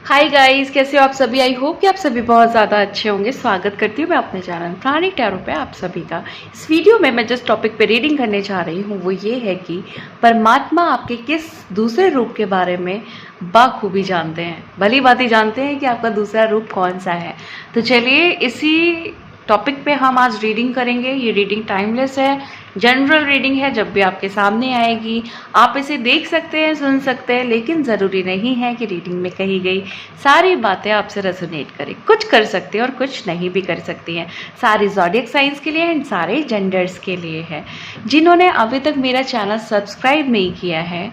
Hi guys, कैसे हो आप सभी। आई होप कि आप सभी बहुत ज़्यादा अच्छे होंगे। स्वागत करती हूँ मैं अपने चैनल प्राणी टैरो पे आप सभी का। इस वीडियो में मैं जिस टॉपिक पे रीडिंग करने जा रही हूँ वो ये है कि परमात्मा आपके किस दूसरे रूप के बारे में बाखूबी जानते हैं, भली भांति जानते हैं कि आपका दूसरा रूप कौन सा है। तो चलिए इसी टॉपिक पे हम आज रीडिंग करेंगे। ये रीडिंग टाइमलेस है, जनरल रीडिंग है। जब भी आपके सामने आएगी आप इसे देख सकते हैं, सुन सकते हैं, लेकिन ज़रूरी नहीं है कि रीडिंग में कही गई सारी बातें आपसे रेजोनेट करें। कुछ कर सकती हैं और कुछ नहीं भी कर सकती हैं। सारी ज़ोडिएक साइंस के लिए एंड सारे जेंडर्स के लिए है। जिन्होंने अभी तक मेरा चैनल सब्सक्राइब नहीं किया है,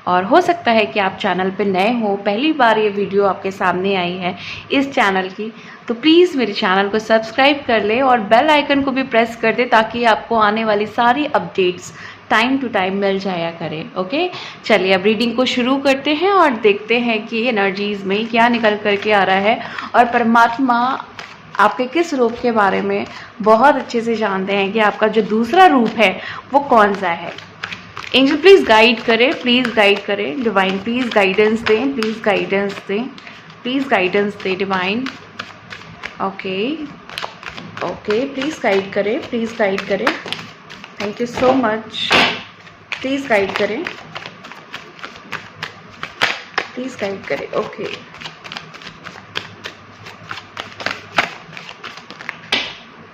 और हो सकता है कि आप चैनल पे नए हो, पहली बार ये वीडियो आपके सामने आई है इस चैनल की, तो प्लीज़ मेरे चैनल को सब्सक्राइब कर ले और बेल आइकन को भी प्रेस कर दे ताकि आपको आने वाली सारी अपडेट्स टाइम टू टाइम मिल जाया करें। ओके, चलिए अब रीडिंग को शुरू करते हैं और देखते हैं कि एनर्जीज में क्या निकल करके आ रहा है और परमात्मा आपके किस रूप के बारे में बहुत अच्छे से जानते हैं कि आपका जो दूसरा रूप है वो कौन सा है। एंजल प्लीज़ गाइड करें, प्लीज़ गाइड करें। डिवाइन प्लीज़ गाइडेंस दें, प्लीज़ गाइडेंस दें, प्लीज़ गाइडेंस दें divine. Okay okay, please guide करें, प्लीज़ गाइड करें। Thank you so much. Please guide करें, प्लीज़ गाइड करें। Okay,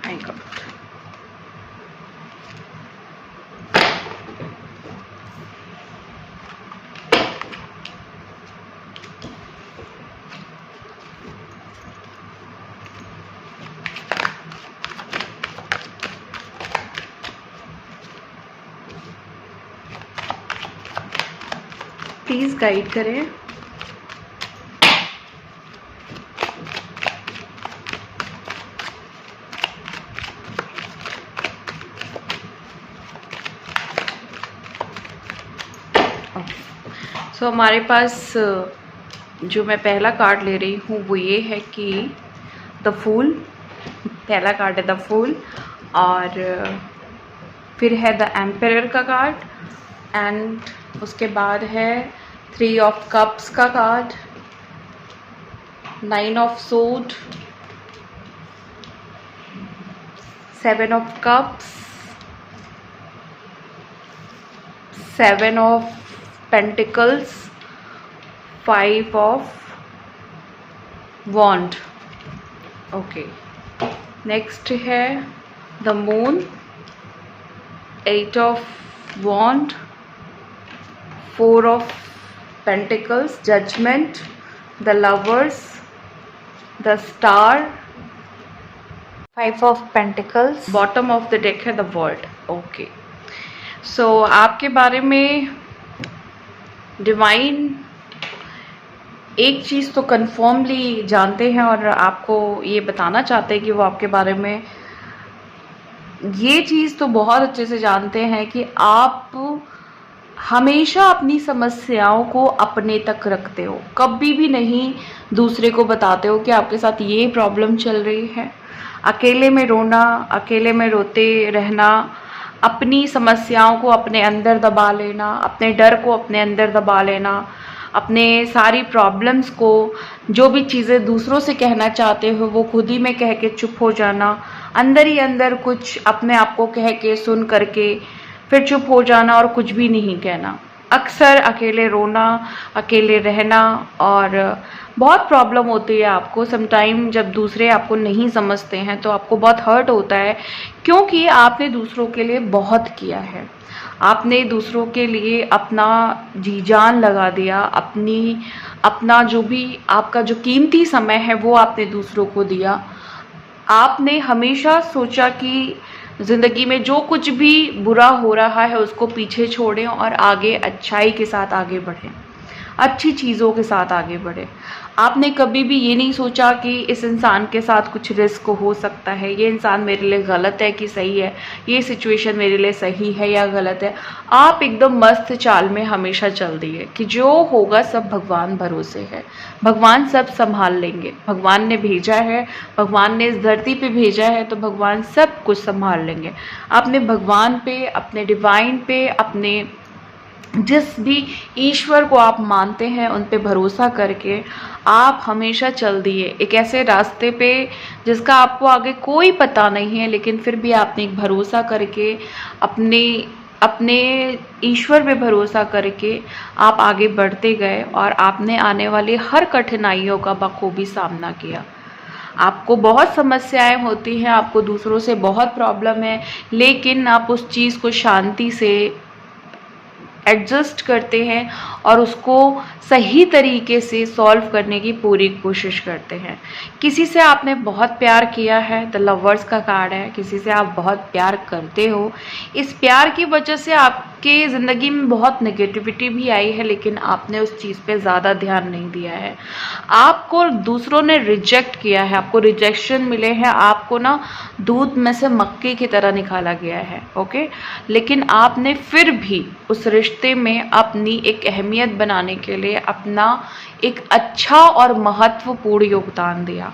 my God. Please guide करें। सो हमारे पास जो मैं पहला कार्ड ले रही हूँ वो ये है कि द फूल। पहला कार्ड है द फूल, और फिर है द एम्परर का कार्ड, एंड उसके बाद है 3 ऑफ कप्स का card, 9 of sword, 7 of cups, 7 of pentacles, 5 of wand. Okay, next है the moon, 8 of wand, 4 of pentacles, judgement, the lovers, the star, 5 of pentacles. Bottom of the deck है the world. Okay, so आपके बारे में divine एक चीज़ तो confirmly जानते हैं और आपको ये बताना चाहते हैं कि वो आपके बारे में ये चीज़ तो बहुत अच्छे से जानते हैं कि आप हमेशा अपनी समस्याओं को अपने तक रखते हो, कभी भी नहीं दूसरे को बताते हो कि आपके साथ ये प्रॉब्लम चल रही है। अकेले में रोना, अकेले में रोते रहना, अपनी समस्याओं को अपने अंदर दबा लेना, अपने डर को अपने अंदर दबा लेना, अपने सारी प्रॉब्लम्स को, जो भी चीज़ें दूसरों से कहना चाहते हो वो खुद ही में कह के चुप हो जाना, अंदर ही अंदर कुछ अपने आप को कह के सुन करके फिर चुप हो जाना और कुछ भी नहीं कहना। अक्सर अकेले रोना, अकेले रहना, और बहुत प्रॉब्लम होती है आपको समटाइम जब दूसरे आपको नहीं समझते हैं तो आपको बहुत हर्ट होता है, क्योंकि आपने दूसरों के लिए बहुत किया है। आपने दूसरों के लिए अपना जी जान लगा दिया, अपना जो भी आपका जो कीमती समय है वो आपने दूसरों को दिया। आपने हमेशा सोचा कि ज़िंदगी में जो कुछ भी बुरा हो रहा है उसको पीछे छोड़ें और आगे अच्छाई के साथ आगे बढ़ें, अच्छी चीज़ों के साथ आगे बढ़ें। आपने कभी भी ये नहीं सोचा कि इस इंसान के साथ कुछ रिस्क हो सकता है, ये इंसान मेरे लिए गलत है कि सही है, ये सिचुएशन मेरे लिए सही है या गलत है। आप एकदम मस्त चाल में हमेशा चल दिए कि जो होगा सब भगवान भरोसे है, भगवान सब संभाल लेंगे, भगवान ने भेजा है, भगवान ने इस धरती पे भेजा है तो भगवान सब कुछ संभाल लेंगे। आपने भगवान पे, अपने डिवाइन पे, अपने जिस भी ईश्वर को आप मानते हैं उन पे भरोसा करके आप हमेशा चल दिए एक ऐसे रास्ते पे जिसका आपको आगे कोई पता नहीं है, लेकिन फिर भी आपने एक भरोसा करके अपने अपने ईश्वर पे भरोसा करके आप आगे बढ़ते गए और आपने आने वाली हर कठिनाइयों का बखूबी सामना किया। आपको बहुत समस्याएं होती हैं, आपको दूसरों से बहुत प्रॉब्लम है, लेकिन आप उस चीज़ को शांति से एडजस्ट करते हैं और उसको सही तरीके से सॉल्व करने की पूरी कोशिश करते हैं। किसी से आपने बहुत प्यार किया है, द लवर्स का कार्ड है, किसी से आप बहुत प्यार करते हो। इस प्यार की वजह से आपके ज़िंदगी में बहुत नेगेटिविटी भी आई है, लेकिन आपने उस चीज़ पे ज़्यादा ध्यान नहीं दिया है। आपको दूसरों ने रिजेक्ट किया है, आपको रिजेक्शन मिले हैं, आपको ना दूध में से मक्के की तरह निकाला गया है, ओके। लेकिन आपने फिर भी उस रिश्ते में अपनी एक अहमियत बनाने के लिए अपना एक अच्छा और महत्वपूर्ण योगदान दिया।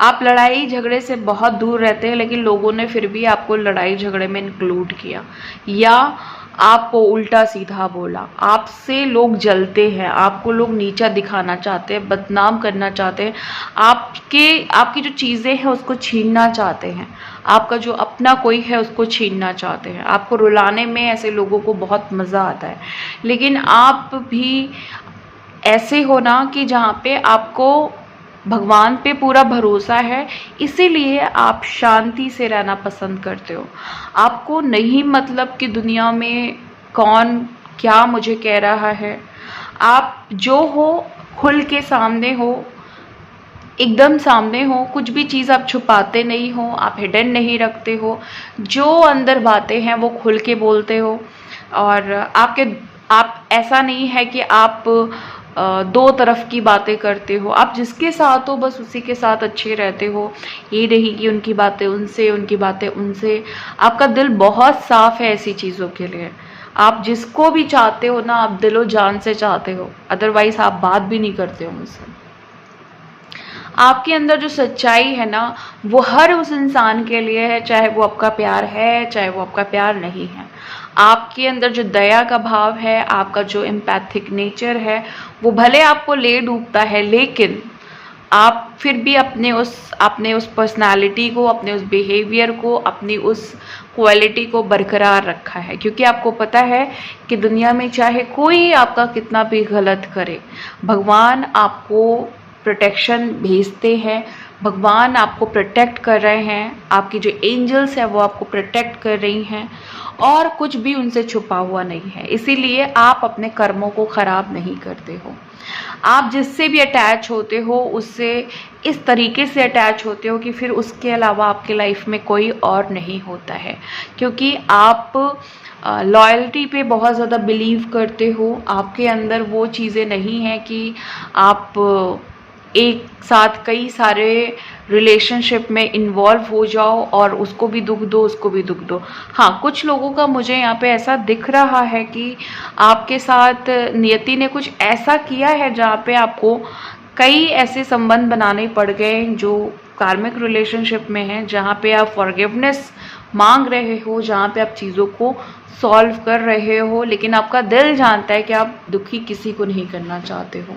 आप लड़ाई झगड़े से बहुत दूर रहते हैं, लेकिन लोगों ने फिर भी आपको लड़ाई झगड़े में इंक्लूड किया या आपको उल्टा सीधा बोला। आपसे लोग जलते हैं, आपको लोग नीचा दिखाना चाहते हैं, बदनाम करना चाहते हैं, आपकी जो चीज़ें हैं उसको छीनना चाहते हैं, आपका जो अपना कोई है उसको छीनना चाहते हैं। आपको रुलाने में ऐसे लोगों को बहुत मज़ा आता है, लेकिन आप भी ऐसे हो ना कि जहाँ पे आपको भगवान पे पूरा भरोसा है, इसीलिए आप शांति से रहना पसंद करते हो। आपको नहीं मतलब कि दुनिया में कौन क्या मुझे कह रहा है। आप जो हो खुल के सामने हो, एकदम सामने हो, कुछ भी चीज़ आप छुपाते नहीं हो, आप हिडन नहीं रखते हो, जो अंदर बातें हैं वो खुल के बोलते हो। और आप ऐसा नहीं है कि आप दो तरफ की बातें करते हो। आप जिसके साथ हो बस उसी के साथ अच्छे रहते हो, ये नहीं कि उनकी बातें उनसे, उनकी बातें उनसे। आपका दिल बहुत साफ है ऐसी चीज़ों के लिए। आप जिसको भी चाहते हो ना, आप दिलो जान से चाहते हो, अदरवाइज आप बात भी नहीं करते हो मुझसे। आपके अंदर जो सच्चाई है ना, वो हर उस इंसान के लिए है, चाहे वो आपका प्यार है चाहे वो आपका प्यार नहीं है। आपके अंदर जो दया का भाव है, आपका जो एम्पैथिक नेचर है, वो भले आपको ले डूबता है, लेकिन आप फिर भी अपने उस पर्सनालिटी को, अपने उस बिहेवियर को, अपनी उस क्वालिटी को बरकरार रखा है, क्योंकि आपको पता है कि दुनिया में चाहे कोई आपका कितना भी गलत करे, भगवान आपको प्रोटेक्शन भेजते हैं, भगवान आपको प्रोटेक्ट कर रहे हैं, आपकी जो एंजल्स है वो आपको प्रोटेक्ट कर रही हैं और कुछ भी उनसे छुपा हुआ नहीं है। इसीलिए आप अपने कर्मों को ख़राब नहीं करते हो। आप जिससे भी अटैच होते हो उससे इस तरीके से अटैच होते हो कि फिर उसके अलावा आपके लाइफ में कोई और नहीं होता है, क्योंकि आप लॉयल्टी पे बहुत ज़्यादा बिलीव करते हो। आपके अंदर वो चीज़ें नहीं हैं कि आप एक साथ कई सारे रिलेशनशिप में इन्वॉल्व हो जाओ और उसको भी दुख दो, उसको भी दुख दो। हाँ, कुछ लोगों का मुझे यहाँ पे ऐसा दिख रहा है कि आपके साथ नियति ने कुछ ऐसा किया है जहाँ पे आपको कई ऐसे संबंध बनाने पड़ गए जो कार्मिक रिलेशनशिप में हैं, जहाँ पे आप फॉरगिवनेस मांग रहे हो, जहाँ पे आप चीज़ों को सॉल्व कर रहे हो, लेकिन आपका दिल जानता है कि आप दुखी किसी को नहीं करना चाहते हो।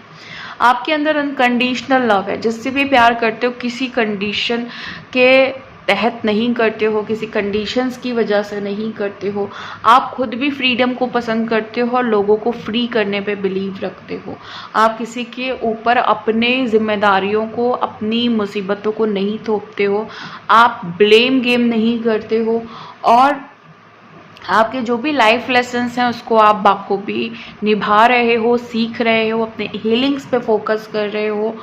आपके अंदर अनकंडीशनल लव है, जिससे भी प्यार करते हो किसी कंडीशन के तहत नहीं करते हो, किसी कंडीशंस की वजह से नहीं करते हो। आप खुद भी फ्रीडम को पसंद करते हो और लोगों को फ्री करने पे बिलीव रखते हो। आप किसी के ऊपर अपने जिम्मेदारियों को, अपनी मुसीबतों को नहीं थोपते हो, आप ब्लेम गेम नहीं करते हो और आपके जो भी लाइफ लेसन्स हैं उसको आप बाखूबी निभा रहे हो, सीख रहे हो, अपने हीलिंग्स पे फोकस कर रहे हो।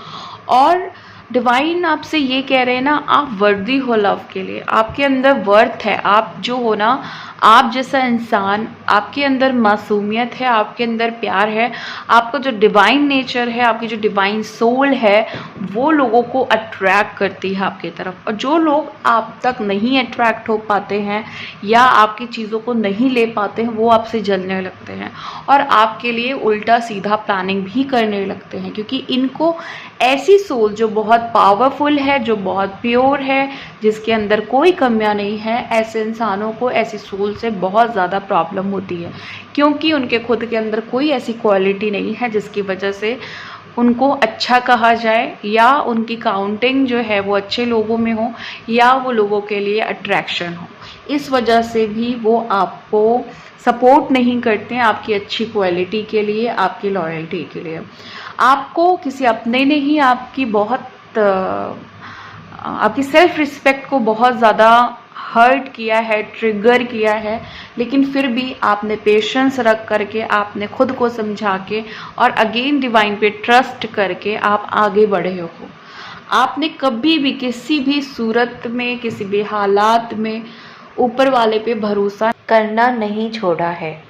और डिवाइन आपसे ये कह रहे हैं ना, आप वर्दी हो लव के लिए, आपके अंदर वर्थ है। आप जो हो ना, आप जैसा इंसान, आपके अंदर मासूमियत है, आपके अंदर प्यार है, आपका जो डिवाइन नेचर है, आपकी जो डिवाइन सोल है, वो लोगों को अट्रैक्ट करती है आपकी तरफ। और जो लोग आप तक नहीं अट्रैक्ट हो पाते हैं या आपकी चीज़ों को नहीं ले पाते हैं, वो आपसे जलने लगते हैं और आपके लिए उल्टा सीधा प्लानिंग भी करने लगते हैं, क्योंकि इनको ऐसी सोल जो बहुत बहुत पावरफुल है, जो बहुत प्योर है, जिसके अंदर कोई कमियां नहीं है, ऐसे इंसानों को, ऐसी सोल से बहुत ज़्यादा प्रॉब्लम होती है, क्योंकि उनके खुद के अंदर कोई ऐसी क्वालिटी नहीं है जिसकी वजह से उनको अच्छा कहा जाए, या उनकी काउंटिंग जो है वो अच्छे लोगों में हो, या वो लोगों के लिए अट्रैक्शन हो। इस वजह से भी वो आपको सपोर्ट नहीं करते हैं आपकी अच्छी क्वालिटी के लिए, आपकी लॉयल्टी के लिए। आपको किसी अपने ने ही आपकी सेल्फ रिस्पेक्ट को बहुत ज़्यादा हर्ट किया है, ट्रिगर किया है, लेकिन फिर भी आपने पेशेंस रख करके, आपने खुद को समझा के और अगेन डिवाइन पे ट्रस्ट करके आप आगे बढ़े हो। आपने कभी भी किसी भी सूरत में, किसी भी हालात में ऊपर वाले पे भरोसा करना नहीं छोड़ा है।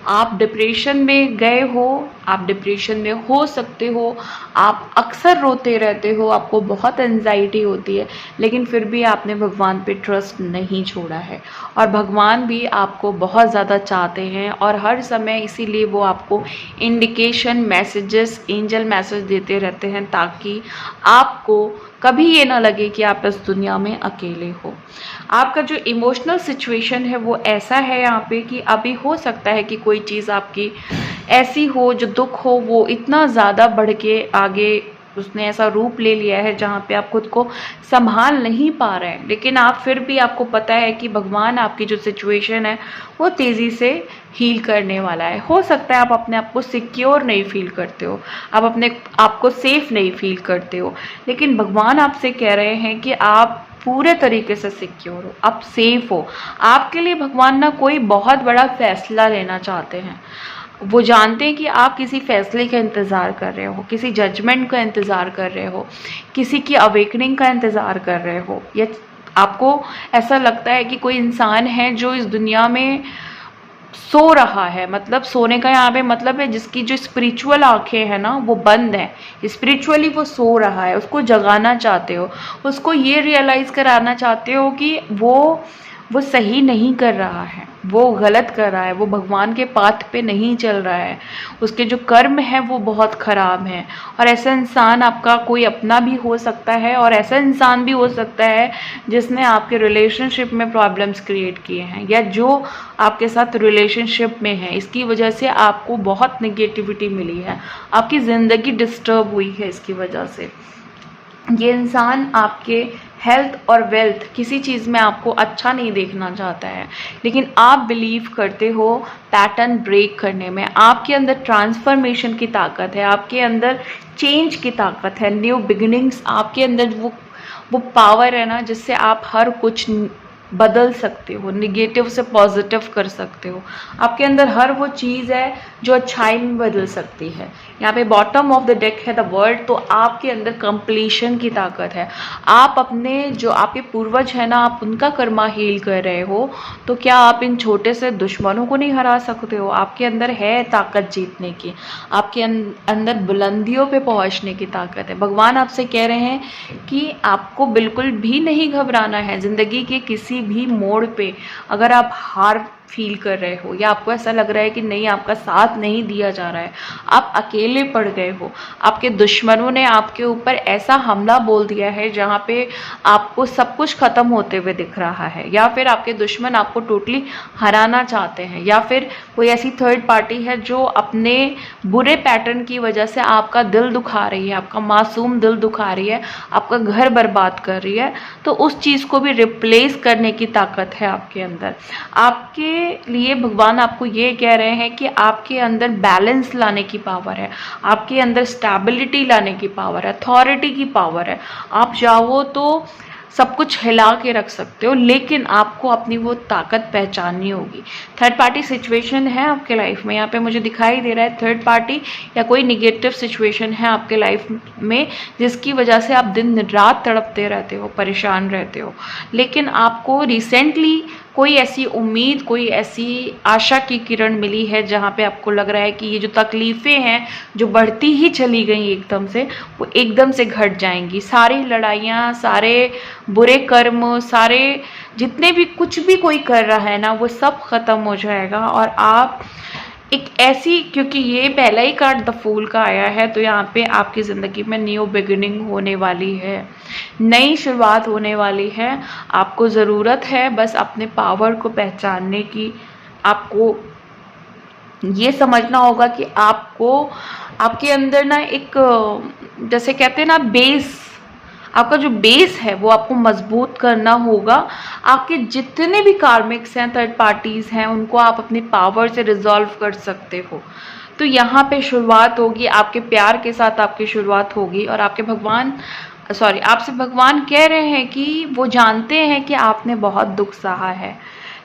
आप डिप्रेशन में गए हो, आप डिप्रेशन में हो सकते हो, आप अक्सर रोते रहते हो, आपको बहुत एंजाइटी होती है, लेकिन फिर भी आपने भगवान पे ट्रस्ट नहीं छोड़ा है, और भगवान भी आपको बहुत ज़्यादा चाहते हैं, और हर समय इसीलिए वो आपको इंडिकेशन मैसेजेस, एंजल मैसेज देते रहते हैं, ताकि आपको कभी ये ना लगे कि आप इस दुनिया में अकेले हो। आपका जो इमोशनल सिचुएशन है वो ऐसा है यहाँ पे कि अभी हो सकता है कि कोई चीज़ आपकी ऐसी हो, जो दुख हो वो इतना ज़्यादा बढ़ के आगे उसने ऐसा रूप ले लिया है जहाँ पे आप खुद को संभाल नहीं पा रहे हैं, लेकिन आप फिर भी, आपको पता है कि भगवान आपकी जो सिचुएशन है वो तेज़ी से हील करने वाला है। हो सकता है आप अपने आप को सिक्योर नहीं फील करते हो, आप अपने आप को सेफ नहीं फील करते हो, लेकिन भगवान आपसे कह रहे हैं कि आप पूरे तरीके से सिक्योर हो, आप सेफ हो। आपके लिए भगवान ना कोई बहुत बड़ा फैसला लेना चाहते हैं, वो जानते हैं कि आप किसी फैसले का इंतज़ार कर रहे हो, किसी जजमेंट का इंतज़ार कर रहे हो, किसी की अवेकनिंग का इंतज़ार कर रहे हो, या आपको ऐसा लगता है कि कोई इंसान है जो इस दुनिया में सो रहा है, मतलब सोने का यहाँ पे मतलब है जिसकी जो स्पिरिचुअल आंखें हैं ना वो बंद हैं, स्पिरिचुअली वो सो रहा है, उसको जगाना चाहते हो, उसको ये रियलाइज़ कराना चाहते हो कि वो सही नहीं कर रहा है, वो गलत कर रहा है, वो भगवान के पाथ पे नहीं चल रहा है, उसके जो कर्म है वो बहुत ख़राब हैं। और ऐसा इंसान आपका कोई अपना भी हो सकता है, और ऐसा इंसान भी हो सकता है जिसने आपके रिलेशनशिप में प्रॉब्लम्स क्रिएट किए हैं, या जो आपके साथ रिलेशनशिप में है, इसकी वजह से आपको बहुत नेगेटिविटी मिली है, आपकी ज़िंदगी डिस्टर्ब हुई है इसकी वजह से। ये इंसान आपके हेल्थ और वेल्थ, किसी चीज़ में आपको अच्छा नहीं देखना चाहता है, लेकिन आप बिलीव करते हो पैटर्न ब्रेक करने में। आपके अंदर ट्रांसफॉर्मेशन की ताकत है, आपके अंदर चेंज की ताकत है, न्यू बिगिनिंग्स, आपके अंदर वो पावर है ना जिससे आप हर कुछ बदल सकते हो, निगेटिव से पॉजिटिव कर सकते हो। आपके अंदर हर वो चीज़ है जो अच्छाई में बदल सकती है। यहाँ पे बॉटम ऑफ द डेक है द वर्ल्ड, तो आपके अंदर कंप्लीशन की ताकत है। आप अपने जो आपके पूर्वज है ना, आप उनका कर्मा हील कर रहे हो, तो क्या आप इन छोटे से दुश्मनों को नहीं हरा सकते हो? आपके अंदर है ताकत जीतने की, आपके अंदर बुलंदियों पे पहुँचने की ताकत है। भगवान आपसे कह रहे हैं कि आपको बिल्कुल भी नहीं घबराना है। ज़िंदगी के किसी भी मोड़ पे अगर आप हार फील कर रहे हो, या आपको ऐसा लग रहा है कि नहीं, आपका साथ नहीं दिया जा रहा है, आप अकेले पड़ गए हो, आपके दुश्मनों ने आपके ऊपर ऐसा हमला बोल दिया है जहाँ पे आपको सब कुछ ख़त्म होते हुए दिख रहा है, या फिर आपके दुश्मन आपको टोटली हराना चाहते हैं, या फिर कोई ऐसी थर्ड पार्टी है जो अपने बुरे पैटर्न की वजह से आपका दिल दुखा रही है, आपका मासूम दिल दुखा रही है, आपका घर बर्बाद कर रही है, तो उस चीज़ को भी रिप्लेस करने की ताकत है आपके अंदर। आपके लिए भगवान आपको ये कह रहे हैं कि आपके अंदर बैलेंस लाने की पावर है, आपके अंदर स्टेबिलिटी लाने की पावर है, अथॉरिटी की पावर है। आप चाहो तो सब कुछ हिला के रख सकते हो, लेकिन आपको अपनी वो ताकत पहचाननी होगी। थर्ड पार्टी सिचुएशन है आपके लाइफ में, यहाँ पे मुझे दिखाई दे रहा है थर्ड पार्टी या कोई निगेटिव सिचुएशन है आपके लाइफ में, जिसकी वजह से आप दिन रात तड़पते रहते हो, परेशान रहते हो। लेकिन आपको रिसेंटली कोई ऐसी उम्मीद, कोई ऐसी आशा की किरण मिली है जहाँ पे आपको लग रहा है कि ये जो तकलीफ़ें हैं जो बढ़ती ही चली गई एकदम से, वो एकदम से घट जाएंगी। सारी लड़ाइयाँ, सारे बुरे कर्म, सारे जितने भी कुछ भी कोई कर रहा है ना, वो सब ख़त्म हो जाएगा, और आप एक ऐसी, क्योंकि ये पहला ही कार्ड द फूल का आया है, तो यहाँ पे आपकी ज़िंदगी में न्यू बिगिनिंग होने वाली है, नई शुरुआत होने वाली है। आपको ज़रूरत है बस अपने पावर को पहचानने की। आपको ये समझना होगा कि आपको आपके अंदर ना एक, जैसे कहते हैं ना बेस, आपका जो बेस है वो आपको मजबूत करना होगा। आपके जितने भी कार्मिक्स हैं, थर्ड पार्टीज हैं, उनको आप अपनी पावर से रिजॉल्व कर सकते हो। तो यहाँ पे शुरुआत होगी, आपके प्यार के साथ आपकी शुरुआत होगी। और आपके आपसे भगवान कह रहे हैं कि वो जानते हैं कि आपने बहुत दुख सहा है,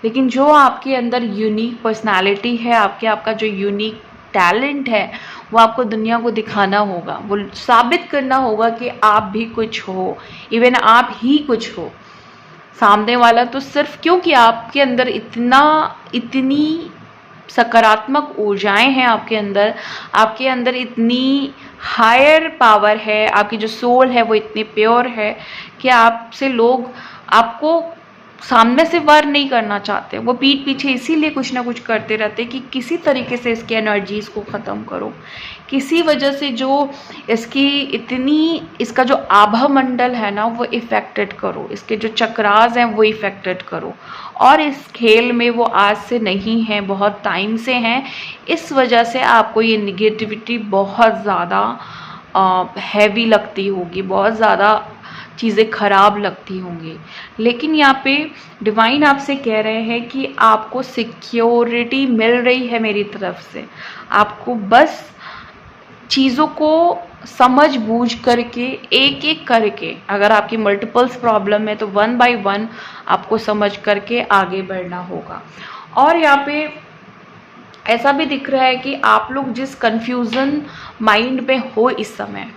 लेकिन जो आपके अंदर यूनिक पर्सनालिटी है, आपका जो यूनिक टैलेंट है, वो आपको दुनिया को दिखाना होगा, वो साबित करना होगा कि आप भी कुछ हो, इवन आप ही कुछ हो। सामने वाला तो सिर्फ क्योंकि आपके अंदर इतनी सकारात्मक ऊर्जाएं हैं, आपके अंदर इतनी हायर पावर है, आपकी जो सोल है वो इतनी प्योर है कि आपसे लोग आपको सामने से वार नहीं करना चाहते। वो पीठ पीछे इसीलिए कुछ ना कुछ करते रहते कि किसी तरीके से इसके एनर्जीज को ख़त्म करो, किसी वजह से जो इसका जो आभा मंडल है ना वो इफेक्टेड करो, इसके जो चक्रास हैं वो इफेक्टेड करो। और इस खेल में वो आज से नहीं है, बहुत टाइम से हैं। इस वजह से आपको ये निगेटिविटी बहुत ज़्यादा हैवी लगती होगी, बहुत ज़्यादा चीज़ें खराब लगती होंगी। लेकिन यहाँ पे डिवाइन आपसे कह रहे हैं कि आपको सिक्योरिटी मिल रही है मेरी तरफ से। आपको बस चीज़ों को समझ बूझ करके, एक एक करके, अगर आपकी मल्टीपल्स प्रॉब्लम है तो वन बाय वन आपको समझ करके आगे बढ़ना होगा। और यहाँ पे ऐसा भी दिख रहा है कि आप लोग जिस कंफ्यूजन माइंड में हो इस समय,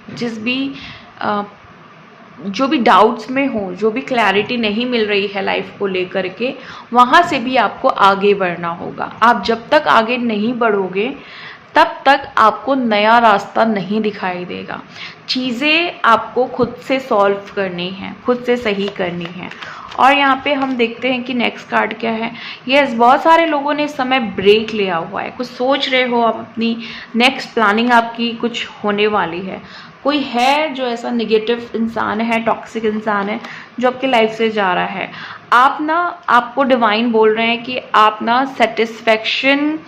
जो भी डाउट्स में हो, जो भी क्लैरिटी नहीं मिल रही है लाइफ को लेकर के, वहाँ से भी आपको आगे बढ़ना होगा। आप जब तक आगे नहीं बढ़ोगे तब तक आपको नया रास्ता नहीं दिखाई देगा। चीज़ें आपको खुद से सॉल्व करनी है, खुद से सही करनी है। और यहाँ पे हम देखते हैं कि नेक्स्ट कार्ड क्या है। यस, बहुत सारे लोगों ने इस समय ब्रेक लिया हुआ है, कुछ सोच रहे हो, आप अपनी नेक्स्ट प्लानिंग आपकी कुछ होने वाली है। कोई है जो ऐसा नेगेटिव इंसान है, टॉक्सिक इंसान है, जो आपकी लाइफ से जा रहा है। आपको डिवाइन बोल रहे हैं कि आप ना सेटिस्फेक्शन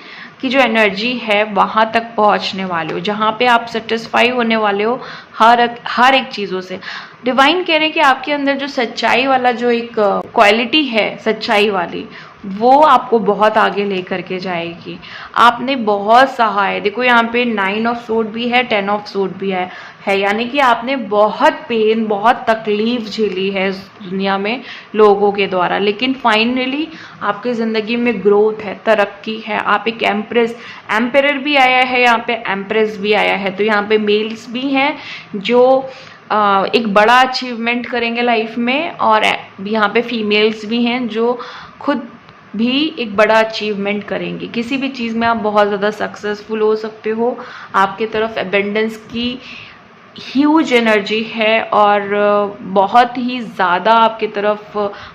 की जो एनर्जी है वहाँ तक पहुँचने वाले हो, जहाँ पे आप सेटिस्फाई होने वाले हो हर एक चीज़ों से। डिवाइन कह रहे हैं कि आपके अंदर जो सच्चाई वाला जो एक क्वालिटी है, सच्चाई वाली, वो आपको बहुत आगे लेकर के जाएगी। आपने बहुत सहा है। देखो यहाँ पे 9 ऑफ सोर्ड भी है, 10 ऑफ सोर्ड भी है, यानी कि आपने बहुत पेन, बहुत तकलीफ झेली है इस दुनिया में लोगों के द्वारा, लेकिन फाइनली आपकी ज़िंदगी में ग्रोथ है, तरक्की है। आप एक एम्परर भी आया है, यहाँ पे एम्प्रेस भी आया है। तो यहाँ पे मेल्स भी हैं जो एक बड़ा अचीवमेंट करेंगे लाइफ में, और यहाँ पे फीमेल्स भी हैं जो खुद भी एक बड़ा अचीवमेंट करेंगे। किसी भी चीज़ में आप बहुत ज़्यादा सक्सेसफुल हो सकते हो। आपके तरफ एबेंडेंस की ह्यूज एनर्जी है और बहुत ही ज़्यादा आपकी तरफ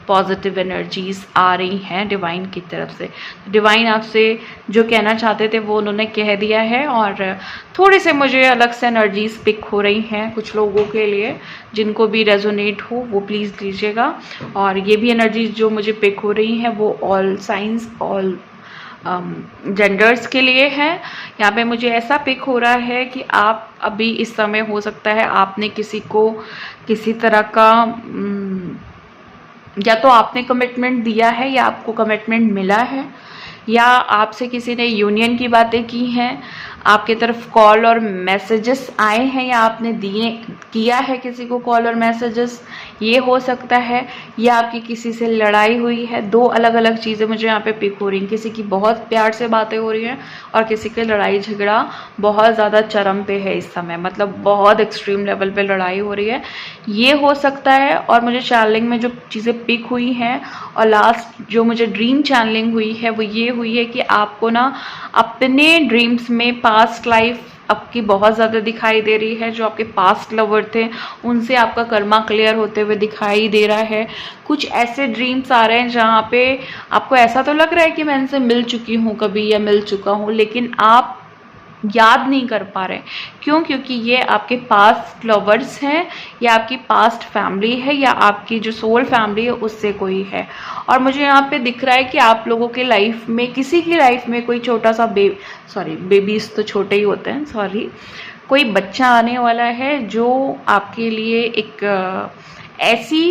पॉजिटिव एनर्जीज आ रही हैं डिवाइन की तरफ से। डिवाइन आपसे जो कहना चाहते थे वो उन्होंने कह दिया है। और थोड़े से मुझे अलग से एनर्जीज पिक हो रही हैं कुछ लोगों के लिए, जिनको भी रेजोनेट हो वो प्लीज़ लीजिएगा। और ये भी एनर्जीज जो मुझे पिक हो रही हैं वो ऑल साइंस, ऑल जेंडर्स के लिए है। यहाँ पे मुझे ऐसा पिक हो रहा है कि आप अभी इस समय हो सकता है आपने किसी को किसी तरह का या तो आपने कमिटमेंट दिया है या आपको कमिटमेंट मिला है, या आपसे किसी ने यूनियन की बातें की हैं, आपके तरफ कॉल और मैसेजेस आए हैं, या आपने किया है किसी को कॉल और मैसेजेस, ये हो सकता है। या आपकी किसी से लड़ाई हुई है। दो अलग अलग चीज़ें मुझे यहाँ पे पिक हो रही हैं। किसी की बहुत प्यार से बातें हो रही हैं और किसी की लड़ाई झगड़ा बहुत ज़्यादा चरम पे है इस समय, मतलब बहुत एक्सट्रीम लेवल पे लड़ाई हो रही है, ये हो सकता है। और मुझे चैनलिंग में जो चीज़ें पिक हुई हैं और लास्ट जो मुझे ड्रीम चैनलिंग हुई है वो ये हुई है कि आपको ना अपने ड्रीम्स में पास्ट लाइफ आपकी बहुत ज़्यादा दिखाई दे रही है। जो आपके पास्ट लवर थे उनसे आपका कर्मा क्लियर होते हुए दिखाई दे रहा है। कुछ ऐसे ड्रीम्स आ रहे हैं जहाँ पे आपको ऐसा तो लग रहा है कि मैं इनसे मिल चुकी हूँ कभी या मिल चुका हूँ, लेकिन आप याद नहीं कर पा रहे। क्यों? क्योंकि ये आपके पास्ट लवर्स हैं, या आपकी पास्ट फैमिली है, या आपकी जो सोल फैमिली है उससे कोई है। और मुझे यहाँ पे दिख रहा है कि आप लोगों के लाइफ में, किसी की लाइफ में कोई छोटा सा बेबीज तो छोटे ही होते हैं, सॉरी, कोई बच्चा आने वाला है जो आपके लिए एक ऐसी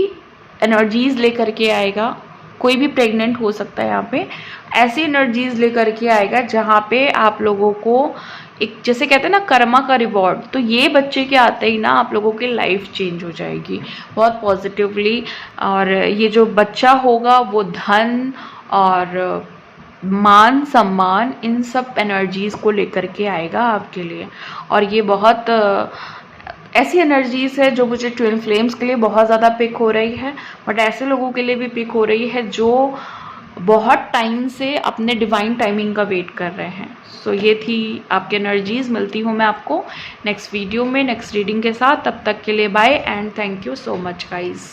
एनर्जीज लेकर के आएगा। कोई भी प्रेग्नेंट हो सकता है यहाँ पे, ऐसी एनर्जीज लेकर के आएगा जहाँ पे आप लोगों को एक, जैसे कहते हैं ना, कर्मा का रिवॉर्ड। तो ये बच्चे के आते ही ना आप लोगों की लाइफ चेंज हो जाएगी बहुत पॉजिटिवली। और ये जो बच्चा होगा वो धन और मान सम्मान, इन सब एनर्जीज को लेकर के आएगा आपके लिए। और ये बहुत ऐसी एनर्जीज है जो मुझे ट्विन फ्लेम्स के लिए बहुत ज़्यादा पिक हो रही है, बट ऐसे लोगों के लिए भी पिक हो रही है जो बहुत टाइम से अपने डिवाइन टाइमिंग का वेट कर रहे हैं। सो ये थी आपकी एनर्जीज। मिलती हूँ मैं आपको नेक्स्ट वीडियो में नेक्स्ट रीडिंग के साथ। तब तक के लिए bye and thank you so much guys.